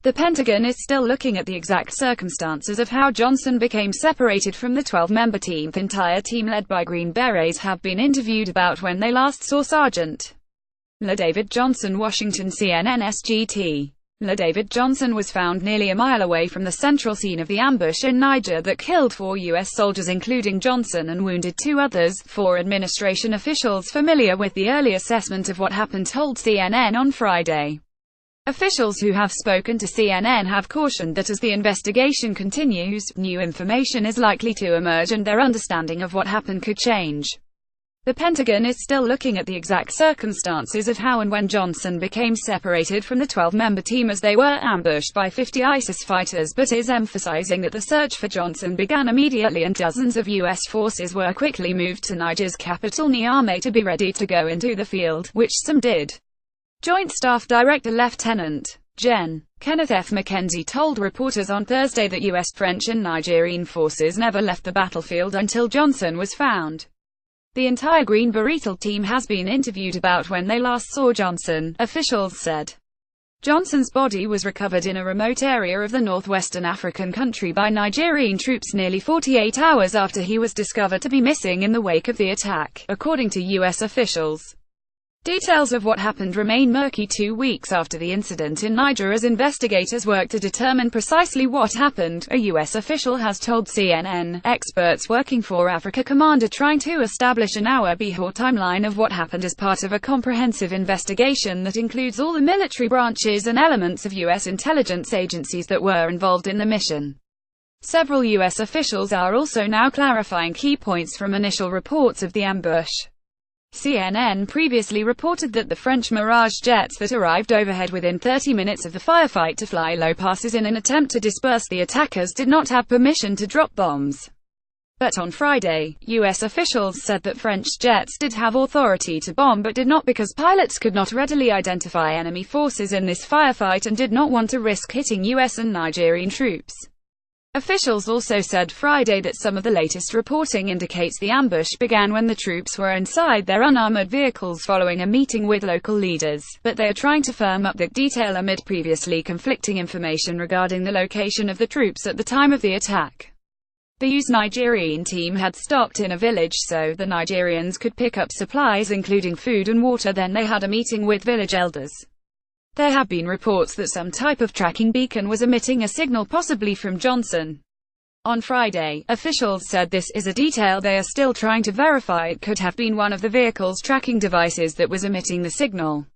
The Pentagon is still looking at the exact circumstances of how Johnson became separated from the 12-member team. The entire team, led by Green Berets, have been interviewed about when they last saw Sergeant David Johnson. Washington, CNN SGT. David Johnson was found nearly a mile away from the central scene of the ambush in Niger that killed 4 U.S. soldiers, including Johnson, and wounded 2 others. 4 administration officials familiar with the early assessment of what happened told CNN on Friday. Officials who have spoken to CNN have cautioned that as the investigation continues, new information is likely to emerge and their understanding of what happened could change. The Pentagon is still looking at the exact circumstances of how and when Johnson became separated from the 12-member team as they were ambushed by 50 ISIS fighters, but is emphasizing that the search for Johnson began immediately and dozens of U.S. forces were quickly moved to Niger's capital Niamey to be ready to go into the field, which some did. Joint Staff Director Lieutenant Gen. Kenneth F. McKenzie told reporters on Thursday that U.S., French and Nigerian forces never left the battlefield until Johnson was found. The entire Green Beret team has been interviewed about when they last saw Johnson, officials said. Johnson's body was recovered in a remote area of the northwestern African country by Nigerian troops nearly 48 hours after he was discovered to be missing in the wake of the attack, according to U.S. officials. Details of what happened remain murky 2 weeks after the incident in Niger as investigators work to determine precisely what happened, a U.S. official has told CNN. Experts working for Africa Command are trying to establish an hour-before timeline of what happened as part of a comprehensive investigation that includes all the military branches and elements of U.S. intelligence agencies that were involved in the mission. Several U.S. officials are also now clarifying key points from initial reports of the ambush. CNN previously reported that the French Mirage jets that arrived overhead within 30 minutes of the firefight to fly low passes in an attempt to disperse the attackers did not have permission to drop bombs. But on Friday, U.S. officials said that French jets did have authority to bomb but did not because pilots could not readily identify enemy forces in this firefight and did not want to risk hitting U.S. and Nigerian troops. Officials also said Friday that some of the latest reporting indicates the ambush began when the troops were inside their unarmored vehicles following a meeting with local leaders, but they are trying to firm up the detail amid previously conflicting information regarding the location of the troops at the time of the attack. The U.S. Nigerian team had stopped in a village so the Nigerians could pick up supplies including food and water. Then they had a meeting with village elders. There have been reports that some type of tracking beacon was emitting a signal possibly from Johnson. On Friday, officials said this is a detail they are still trying to verify. It could have been one of the vehicle's tracking devices that was emitting the signal.